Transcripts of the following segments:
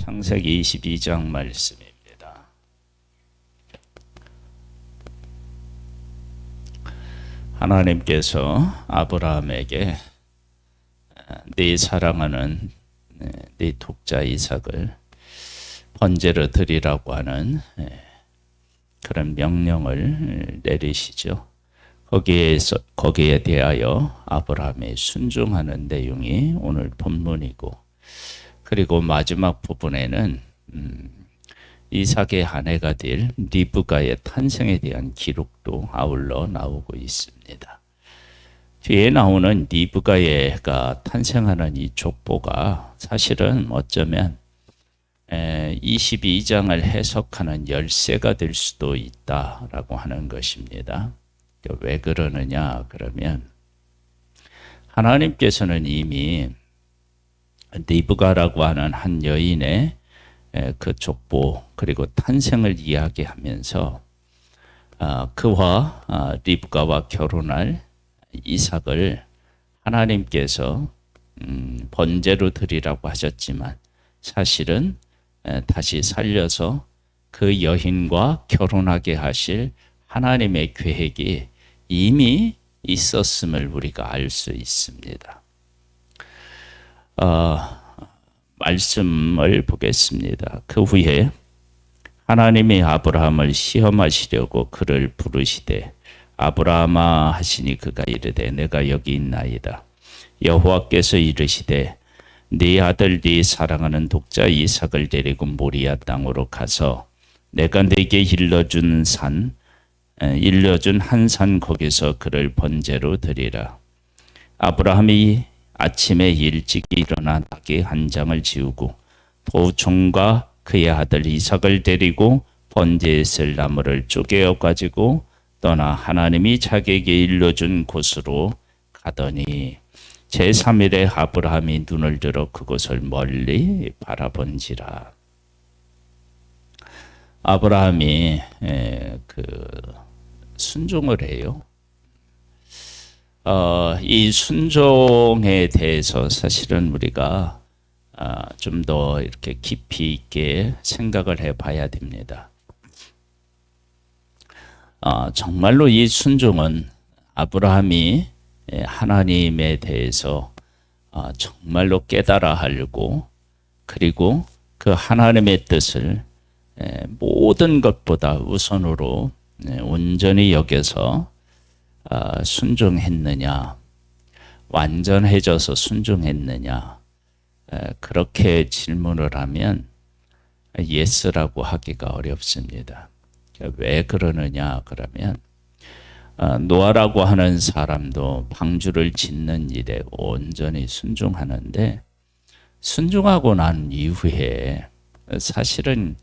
창세기 22장 말씀입니다. 하나님께서 아브라함에게 네 사랑하는 네 독자 이삭을 번제로 드리라고 하는 그런 명령을 내리시죠. 거기에 대하여 아브라함이 순종하는 내용이 오늘 본문이고, 그리고 마지막 부분에는 이삭의 아내가 될 리브가의 탄생에 대한 기록도 아울러 나오고 있습니다. 뒤에 나오는 리브가가 탄생하는 이 족보가 사실은 어쩌면 22장을 해석하는 열쇠가 될 수도 있다라고 하는 것입니다. 왜 그러느냐 그러면, 하나님께서는 이미 리브가라고 하는 한 여인의 그 족보 그리고 탄생을 이야기하면서 그와 리브가와 결혼할 이삭을 하나님께서 번제로 드리라고 하셨지만, 사실은 다시 살려서 그 여인과 결혼하게 하실 하나님의 계획이 이미 있었음을 우리가 알 수 있습니다. 말씀을 보겠습니다. 그 후에 하나님이 아브라함을 시험하시려고 그를 부르시되, 아브라함아 하시니 그가 이르되 내가 여기 있나이다. 여호와께서 이르시되 네 아들 네 사랑하는 독자 이삭을 데리고 모리아 땅으로 가서 내가 네게 일러준 한 산 거기서 그를 번제로 드리라. 아브라함이 아침에 일찍 일어나 나귀 한 장을 지우고 도종과 그의 아들 이삭을 데리고 번제에 쓸 나무를 쪼개어 가지고 떠나 하나님이 자기에게 일러준 곳으로 가더니 제3일에 아브라함이 눈을 들어 그곳을 멀리 바라본지라. 아브라함이 순종을 해요. 이 순종에 대해서 사실은 우리가 좀 더 이렇게 깊이 있게 생각을 해봐야 됩니다. 정말로 이 순종은 아브라함이 하나님에 대해서 정말로 깨달아 알고, 그리고 그 하나님의 뜻을 모든 것보다 우선으로 온전히 여겨서 순종했느냐, 완전해져서 순종했느냐, 그렇게 질문을 하면 예스라고 하기가 어렵습니다. 왜 그러느냐 그러면, 노아라고 하는 사람도 방주를 짓는 일에 온전히 순종하는데, 순종하고 난 이후에 사실은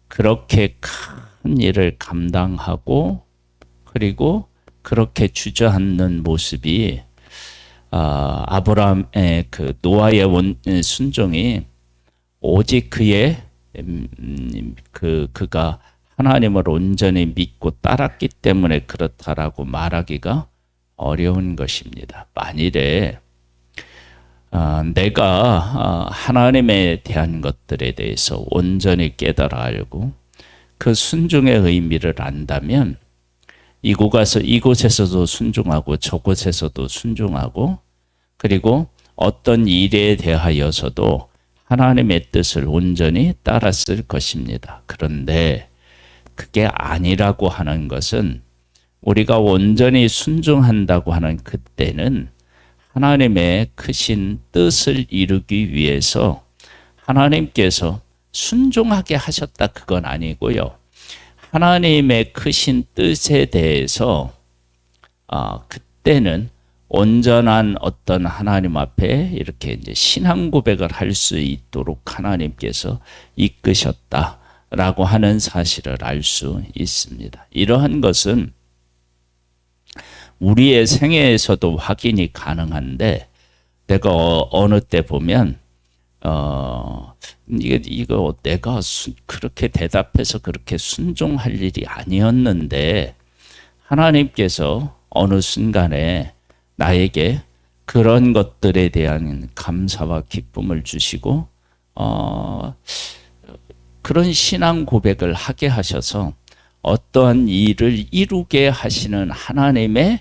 그렇게 큰 일을 감당하고, 그리고 그렇게 주저앉는 모습이 아브라함의 그 노아의 순종이 오직 그의 그가 하나님을 온전히 믿고 따랐기 때문에 그렇다라고 말하기가 어려운 것입니다. 만일에 내가 하나님에 대한 것들에 대해서 온전히 깨달아 알고 그 순종의 의미를 안다면, 이곳에서도 순종하고 저곳에서도 순종하고, 그리고 어떤 일에 대하여서도 하나님의 뜻을 온전히 따랐을 것입니다. 그런데 그게 아니라고 하는 것은, 우리가 온전히 순종한다고 하는 그때는 하나님의 크신 뜻을 이루기 위해서 하나님께서 순종하게 하셨다, 그건 아니고요. 하나님의 크신 뜻에 대해서 그때는 온전한 어떤 하나님 앞에 이렇게 이제 신앙 고백을 할 수 있도록 하나님께서 이끄셨다라고 하는 사실을 알 수 있습니다. 이러한 것은 우리의 생애에서도 확인이 가능한데, 내가 어느 때 보면 이거 내가 그렇게 대답해서 그렇게 순종할 일이 아니었는데, 하나님께서 어느 순간에 나에게 그런 것들에 대한 감사와 기쁨을 주시고 그런 신앙 고백을 하게 하셔서 어떠한 일을 이루게 하시는 하나님의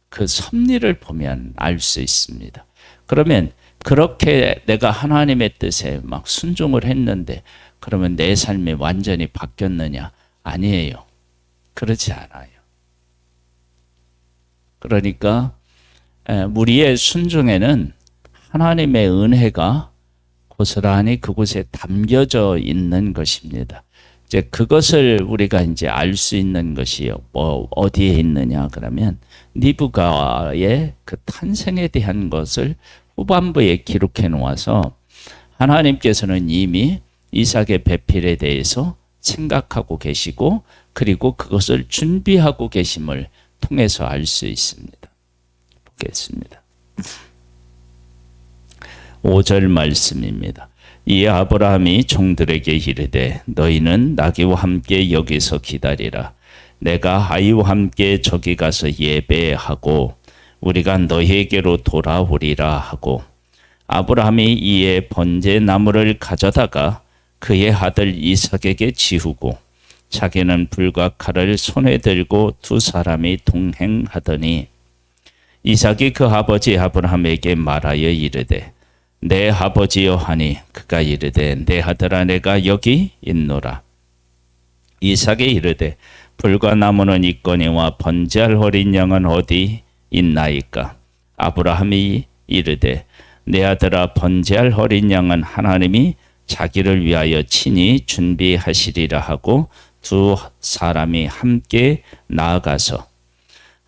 그 섭리를 보면 알 수 있습니다. 그러면 그렇게 내가 하나님의 뜻에 막 순종을 했는데 그러면 내 삶이 완전히 바뀌었느냐? 아니에요. 그렇지 않아요. 그러니까 우리의 순종에는 하나님의 은혜가 고스란히 그곳에 담겨져 있는 것입니다. 이제 그것을 우리가 이제 알 수 있는 것이 어디에 있느냐 그러면 니브가의 그 탄생에 대한 것을 후반부에 기록해 놓아서 하나님께서는 이미 이삭의 배필에 대해서 생각하고 계시고 그리고 그것을 준비하고 계심을 통해서 알 수 있습니다. 보겠습니다. 5절 말씀입니다. 이에 아브라함이 종들에게 이르되 너희는 나귀와 함께 여기서 기다리라. 내가 아이와 함께 저기 가서 예배하고 우리가 너희에게로 돌아오리라 하고 아브라함이 이에 번제 나무를 가져다가 그의 아들 이삭에게 지우고 자기는 불과 칼을 손에 들고 두 사람이 동행하더니 이삭이 그 아버지 아브라함에게 말하여 이르되 내 아버지여 하니 그가 이르되 내 아들아 내가 여기 있노라. 이삭이 이르되 불과 나무는 있거니와 번제할 어린 양은 어디 있나이까? 아브라함이 이르되 내 아들아 번제할 어린 양은 하나님이 자기를 위하여 친히 준비하시리라 하고 두 사람이 함께 나아가서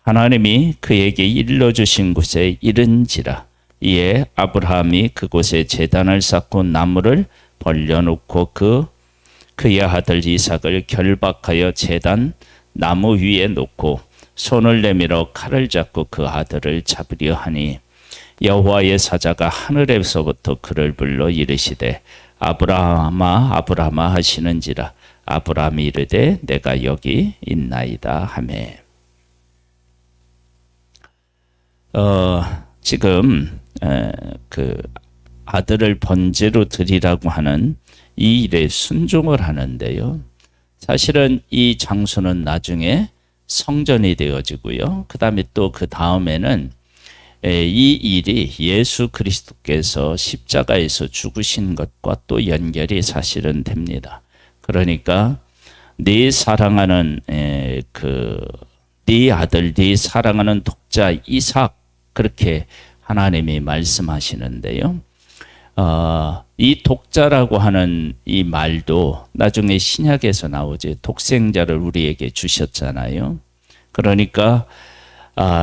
하나님이 그에게 일러주신 곳에 이른지라. 이에 아브라함이 그곳에 제단을 쌓고 나무를 벌려놓고 그의 아들 이삭을 결박하여 제단 나무 위에 놓고 손을 내밀어 칼을 잡고 그 아들을 잡으려 하니 여호와의 사자가 하늘에서부터 그를 불러 이르시되 아브라함아 아브라함아 하시는지라. 아브라함이 이르되 내가 여기 있나이다 하매. 지금 그 아들을 번제로 드리라고 하는 이 일에 순종을 하는데요. 사실은 이 장소는 나중에 성전이 되어지고요. 그 다음에 또 그 다음에는 이 일이 예수 그리스도께서 십자가에서 죽으신 것과 또 연결이 사실은 됩니다. 그러니까 네 사랑하는 네 아들, 네 사랑하는 독자 이삭 그렇게 하나님이 말씀하시는데요. 이 독자라고 하는 이 말도 나중에 신약에서 나오지. 독생자를 우리에게 주셨잖아요. 그러니까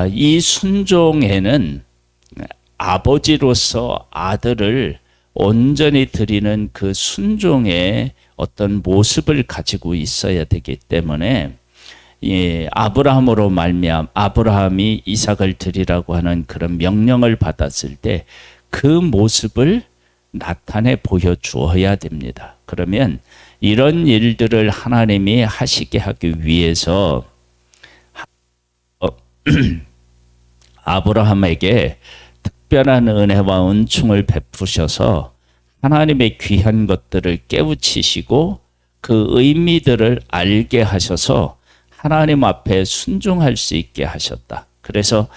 이 순종에는 아버지로서 아들을 온전히 드리는 그 순종의 어떤 모습을 가지고 있어야 되기 때문에 아브라함으로 말미암아 아브라함이 이삭을 드리라고 하는 그런 명령을 받았을 때 그 모습을 나타내 보여주어야 됩니다. 그러면 이런 일들을 하나님이 하시게 하기 위해서 아브라함에게 특별한 은혜와 은총을 베푸셔서 하나님의 귀한 것들을 깨우치시고 그 의미들을 알게 하셔서 하나님 앞에 순종할 수 있게 하셨다. 그래서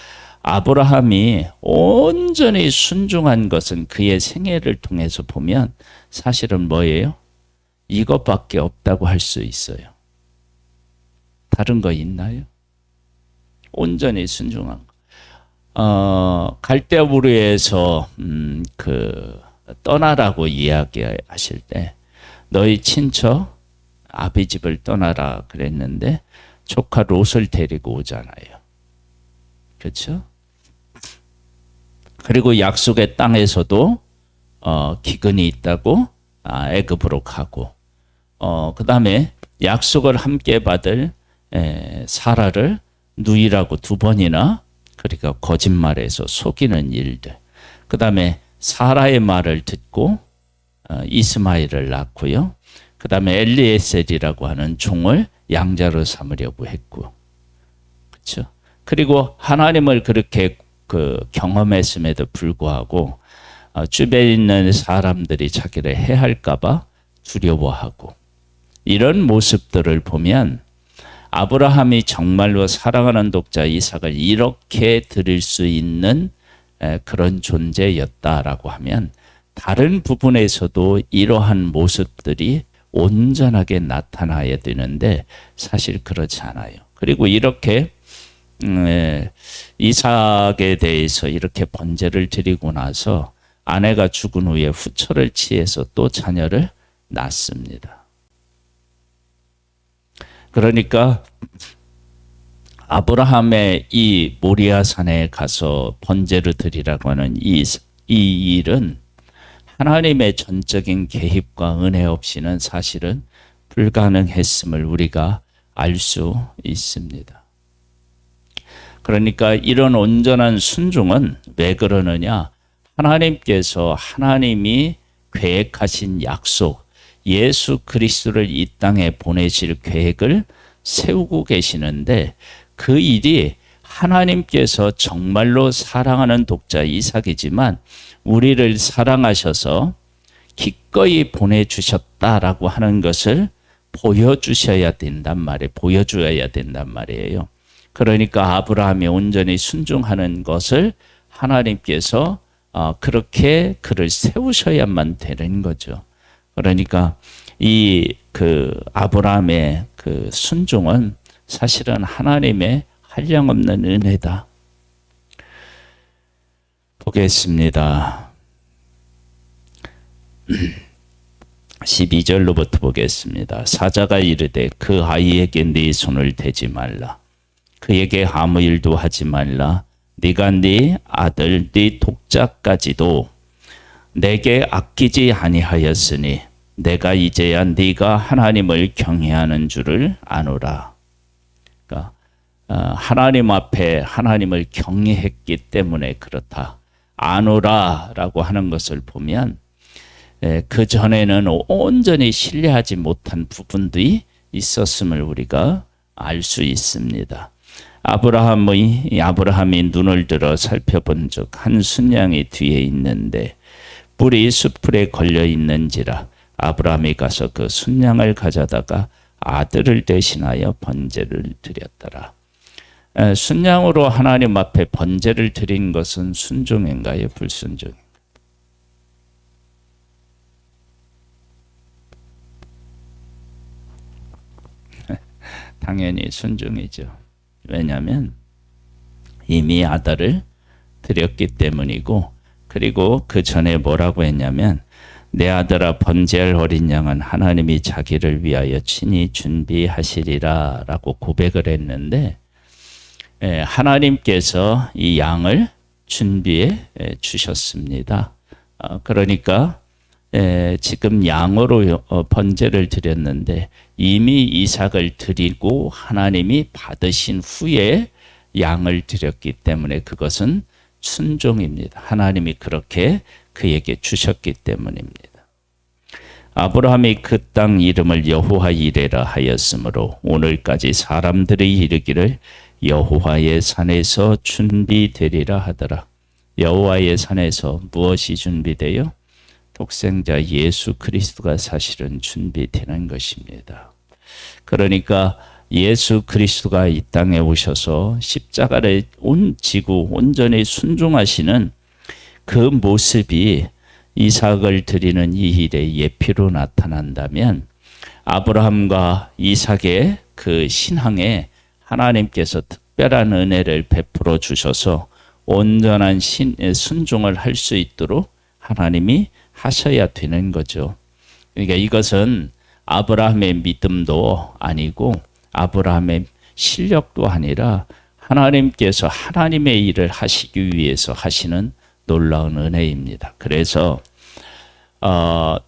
아브라함이 온전히 순종한 것은 그의 생애를 통해서 보면 사실은 뭐예요? 이것밖에 없다고 할 수 있어요. 다른 거 있나요? 온전히 순종한 거. 갈대우르에서 떠나라고 이야기하실 때 너희 친척 아비집을 떠나라 그랬는데 조카 롯을 데리고 오잖아요. 그렇죠? 그리고 약속의 땅에서도 기근이 있다고 애굽으로 가고 그 다음에 약속을 함께 받을 사라를 누이라고 두 번이나 그러니까 거짓말해서 속이는 일들. 그 다음에 사라의 말을 듣고 이스마엘을 낳고요. 그 다음에 엘리에셀이라고 하는 종을 양자로 삼으려고 했고, 그렇죠? 그리고 하나님을 그렇게 경험했음에도 불구하고 주변에 있는 사람들이 자기를 해할까 봐 두려워하고, 이런 모습들을 보면 아브라함이 정말로 사랑하는 독자 이삭을 이렇게 드릴 수 있는 그런 존재였다라고 하면, 다른 부분에서도 이러한 모습들이 온전하게 나타나야 되는데 사실 그렇지 않아요. 그리고 이렇게 이삭에 대해서 이렇게 번제를 드리고 나서 아내가 죽은 후에 후처를 취해서 또 자녀를 낳습니다. 그러니까 아브라함의 이 모리아산에 가서 번제를 드리라고 하는 이 일은 하나님의 전적인 개입과 은혜 없이는 사실은 불가능했음을 우리가 알 수 있습니다. 그러니까 이런 온전한 순종은 왜 그러느냐? 하나님이 계획하신 약속, 예수 그리스도를 이 땅에 보내실 계획을 세우고 계시는데, 그 일이 하나님께서 정말로 사랑하는 독자 이삭이지만 우리를 사랑하셔서 기꺼이 보내주셨다라고 하는 것을 보여줘야 된단 말이에요. 그러니까 아브라함이 온전히 순종하는 것을 하나님께서 그렇게 그를 세우셔야만 되는 거죠. 그러니까 이 아브라함의 그 순종은 사실은 하나님의 한량없는 은혜다. 보겠습니다. 12절로부터 보겠습니다. 사자가 이르되 그 아이에게 네 손을 대지 말라. 그에게 아무 일도 하지 말라. 네가 네 아들 네 독자까지도 내게 아끼지 아니하였으니 내가 이제야 네가 하나님을 경외하는 줄을 아노라. 그러니까 하나님 앞에 하나님을 경외했기 때문에 그렇다. 아노라라고 하는 것을 보면 그 전에는 온전히 신뢰하지 못한 부분들이 있었음을 우리가 알 수 있습니다. 아브라함이 눈을 들어 살펴본 적 한 순양이 뒤에 있는데 뿔이 숯불에 걸려 있는지라 아브라함이 가서 그 순양을 가져다가 아들을 대신하여 번제를 드렸더라. 순양으로 하나님 앞에 번제를 드린 것은 순종인가요? 불순종인가요? 당연히 순종이죠. 왜냐하면 이미 아들을 드렸기 때문이고, 그리고 그 전에 뭐라고 했냐면 내 아들아 번제할 어린 양은 하나님이 자기를 위하여 친히 준비하시리라 라고 고백을 했는데, 하나님께서 이 양을 준비해 주셨습니다. 그러니까 지금 양으로 번제를 드렸는데 이미 이삭을 드리고 하나님이 받으신 후에 양을 드렸기 때문에 그것은 순종입니다. 하나님이 그렇게 그에게 주셨기 때문입니다. 아브라함이 그 땅 이름을 여호와 이레라 하였으므로 오늘까지 사람들이 이르기를 여호와의 산에서 준비되리라 하더라. 여호와의 산에서 무엇이 준비돼요? 독생자 예수 그리스도가 사실은 준비되는 것입니다. 그러니까 예수 그리스도가 이 땅에 오셔서 십자가를 지고 온전히 순종하시는 그 모습이 이삭을 드리는 이 일의 예표로 나타난다면, 아브라함과 이삭의 그 신앙에 하나님께서 특별한 은혜를 베풀어 주셔서 온전한 순종을 할 수 있도록 하나님이 하셔야 되는 거죠. 그러니까 이것은 아브라함의 믿음도 아니고 아브라함의 실력도 아니라 하나님께서 하나님의 일을 하시기 위해서 하시는 놀라운 은혜입니다. 그래서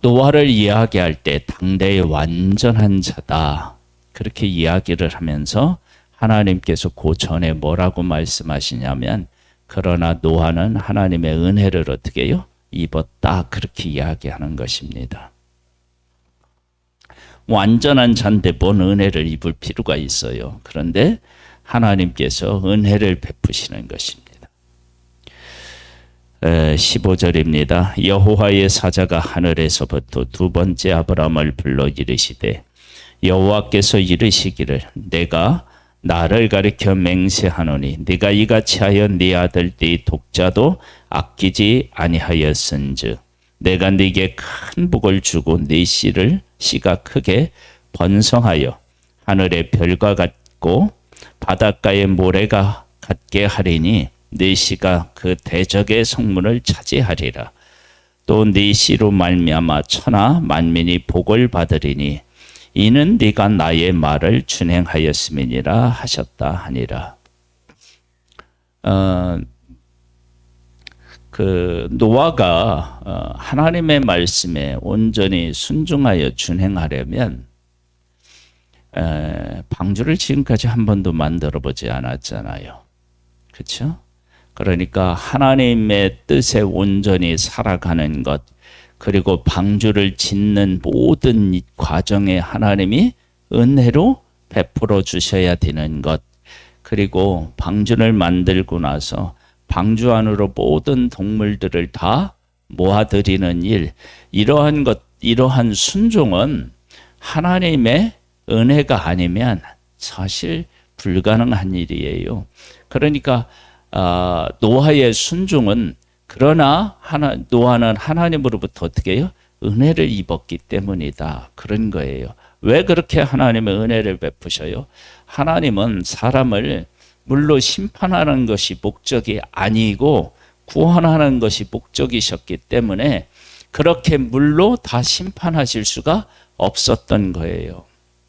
노아를 이야기할 때 당대의 완전한 자다, 그렇게 이야기를 하면서 하나님께서 그 전에 뭐라고 말씀하시냐면 그러나 노아는 하나님의 은혜를 어떻게 해요? 입었다, 그렇게 이야기하는 것입니다. 완전한 자인데 뭔 은혜를 입을 필요가 있어요. 그런데 하나님께서 은혜를 베푸시는 것입니다. 15절입니다. 여호와의 사자가 하늘에서부터 두 번째 아브라함을 불러 이르시되 여호와께서 이르시기를 내가 나를 가리켜 맹세하노니 네가 이같이 하여 네 아들 네 독자도 아끼지 아니하였은즉 내가 네게 큰 복을 주고 네 씨가 크게 번성하여 하늘의 별과 같고 바닷가의 모래가 같게 하리니 네 씨가 그 대적의 성문을 차지하리라. 또 네 씨로 말미암아 천하 만민이 복을 받으리니 이는 네가 나의 말을 준행하였음이니라 하셨다 하니라. 노아가 하나님의 말씀에 온전히 순종하여 준행하려면 방주를 지금까지 한 번도 만들어 보지 않았잖아요. 그렇죠? 그러니까 하나님의 뜻에 온전히 살아가는 것, 그리고 방주를 짓는 모든 과정에 하나님이 은혜로 베풀어 주셔야 되는 것, 그리고 방주를 만들고 나서 방주 안으로 모든 동물들을 다 모아들이는 일, 이러한 순종은 하나님의 은혜가 아니면 사실 불가능한 일이에요. 그러니까 노아의 순종은, 그러나 노아는 하나님으로부터 어떻게 해요? 은혜를 입었기 때문이다. 그런 거예요. 왜 그렇게 하나님의 은혜를 베푸셔요? 하나님은 사람을 물로 심판하는 것이 목적이 아니고 구원하는 것이 목적이셨기 때문에 그렇게 물로 다 심판하실 수가 없었던 거예요.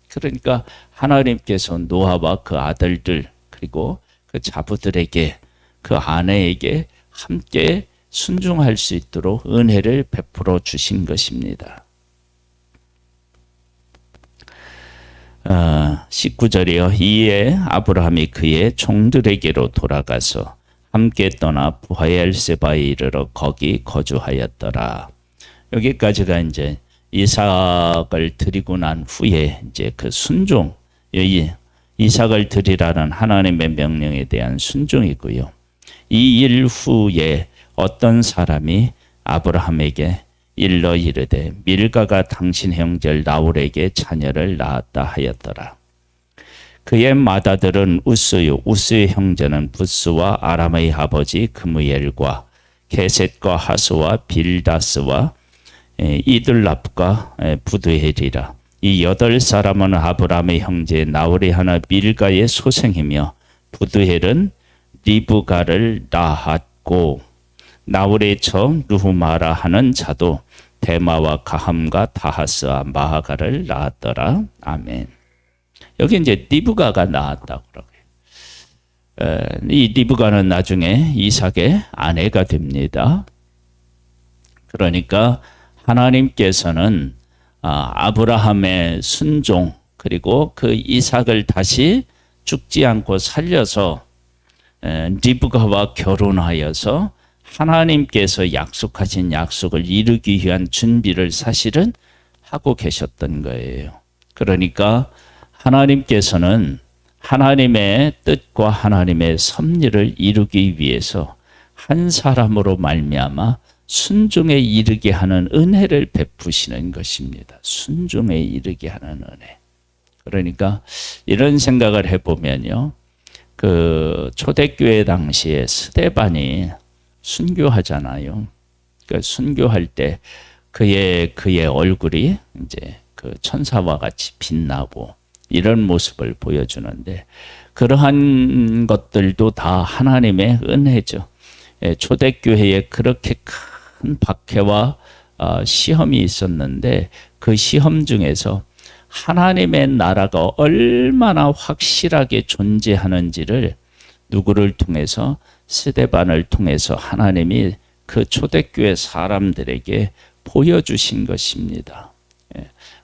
그러니까 하나님께서 노아와 그 아들들, 그리고 그 자부들에게, 그 아내에게 함께 순종할 수 있도록 은혜를 베풀어 주신 것입니다. 19절이요. 이에 아브라함이 그의 종들에게로 돌아가서 함께 떠나 부하엘세바에 이르러 거기 거주하였더라. 여기까지가 이제 이삭을 드리고 난 후에 이제 그 순종, 이삭을 드리라는 하나님의 명령에 대한 순종이고요. 이 일 후에 어떤 사람이 아브라함에게 일러 이르되 밀가가 당신 형제 나홀에게 자녀를 낳았다 하였더라. 그의 맏아들은 우스요, 우스의 형제는 부스와 아람의 아버지 그무엘과 게셋과 하스와 빌다스와 이들랍과 부드헬이라. 이 8사람은 아브라함의 형제 나홀의 하나 밀가의 소생이며 부드헬은 리브가를 낳았고 나홀의 처 루후마라 하는 자도 데마와 가함과 다하스와 마하가를 낳았더라. 아멘. 여기 이제 리브가가 낳았다고 그러고요. 이 리브가는 나중에 이삭의 아내가 됩니다. 그러니까 하나님께서는 아브라함의 순종, 그리고 그 이삭을 다시 죽지 않고 살려서 리브가와 결혼하여서 하나님께서 약속하신 약속을 이루기 위한 준비를 사실은 하고 계셨던 거예요. 그러니까 하나님께서는 하나님의 뜻과 하나님의 섭리를 이루기 위해서 한 사람으로 말미암아 순종에 이르게 하는 은혜를 베푸시는 것입니다. 순종에 이르게 하는 은혜. 그러니까 이런 생각을 해보면요. 그 초대교회 당시에 스데반이 순교하잖아요. 그 순교할 때 그의 얼굴이 이제 그 천사와 같이 빛나고 이런 모습을 보여주는데, 그러한 것들도 다 하나님의 은혜죠. 초대교회에 그렇게 큰 박해와 시험이 있었는데 그 시험 중에서 하나님의 나라가 얼마나 확실하게 존재하는지를 누구를 통해서, 스데반을 통해서 하나님이 그 초대교회 사람들에게 보여주신 것입니다.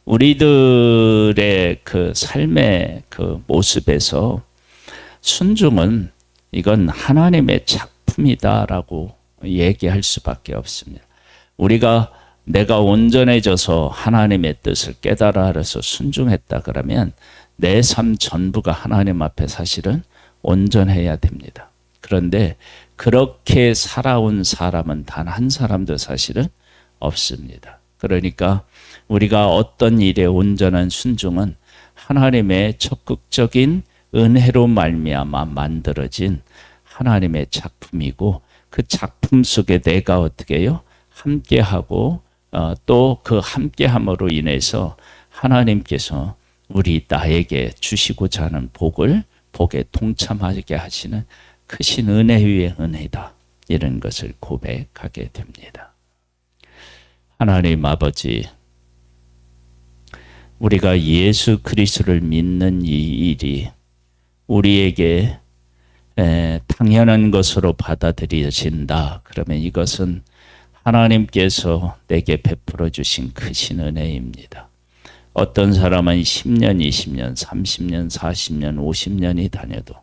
우리들의 그 삶의 그 모습에서 순종은 이건 하나님의 작품이다라고 얘기할 수밖에 없습니다. 우리가 내가 온전해져서 하나님의 뜻을 깨달아 알아서 순종했다 그러면 내 삶 전부가 하나님 앞에 사실은 온전해야 됩니다. 그런데 그렇게 살아온 사람은 단 한 사람도 사실은 없습니다. 그러니까 우리가 어떤 일에 온전한 순종은 하나님의 적극적인 은혜로 말미암아 만들어진 하나님의 작품이고, 그 작품 속에 내가 어떻게 해요? 함께하고 또 그 함께함으로 인해서 하나님께서 나에게 주시고자 하는 복에 동참하게 하시는 크신 은혜 위의 은혜다, 이런 것을 고백하게 됩니다. 하나님 아버지, 우리가 예수 그리스도를 믿는 이 일이 우리에게 당연한 것으로 받아들여진다. 그러면 이것은 하나님께서 내게 베풀어 주신 크신 은혜입니다. 어떤 사람은 10년, 20년, 30년, 40년, 50년이 다녀도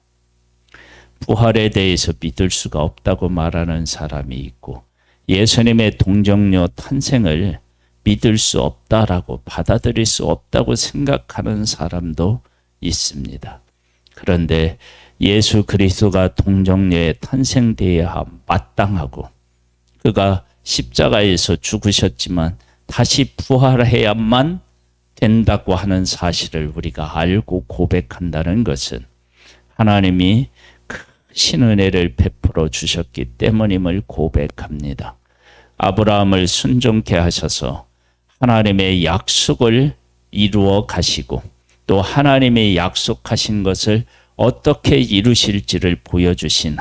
부활에 대해서 믿을 수가 없다고 말하는 사람이 있고, 예수님의 동정녀 탄생을 믿을 수 없다라고, 받아들일 수 없다고 생각하는 사람도 있습니다. 그런데 예수 그리스도가 동정녀의 탄생되어야 마땅하고, 그가 십자가에서 죽으셨지만 다시 부활해야만 된다고 하는 사실을 우리가 알고 고백한다는 것은 하나님이 크신 은혜를 베풀어 주셨기 때문임을 고백합니다. 아브라함을 순종케 하셔서 하나님의 약속을 이루어 가시고, 또 하나님의 약속하신 것을 어떻게 이루실지를 보여주신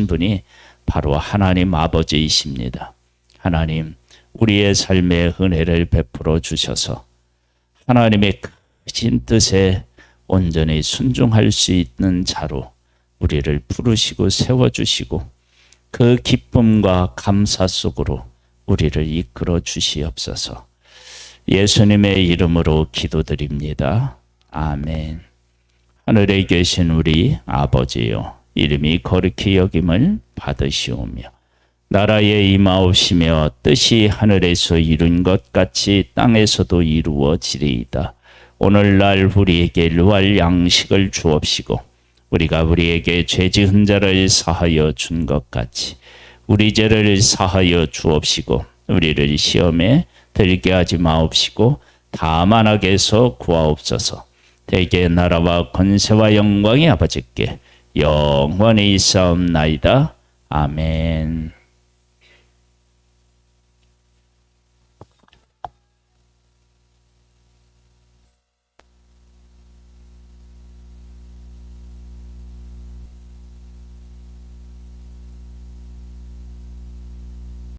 분이 바로 하나님 아버지이십니다. 하나님, 우리의 삶에 은혜를 베풀어 주셔서 하나님의 크신 뜻에 온전히 순종할 수 있는 자로 우리를 부르시고 세워주시고, 그 기쁨과 감사 속으로 우리를 이끌어 주시옵소서. 예수님의 이름으로 기도드립니다. 아멘. 하늘에 계신 우리 아버지요, 이름이 거룩히 여김을 받으시오며 나라에 임하옵시며 뜻이 하늘에서 이룬 것 같이 땅에서도 이루어지리이다. 오늘날 우리에게 일용할 양식을 주옵시고, 우리가 우리에게 죄 지은 자를 사하여 준 것 같이 우리 죄를 사하여 주옵시고, 우리를 시험에 들게 하지 마옵시고 다만 악에서 구하옵소서. 대개 나라와 권세와 영광이 아버지께 영원히 있사옵나이다. 아멘.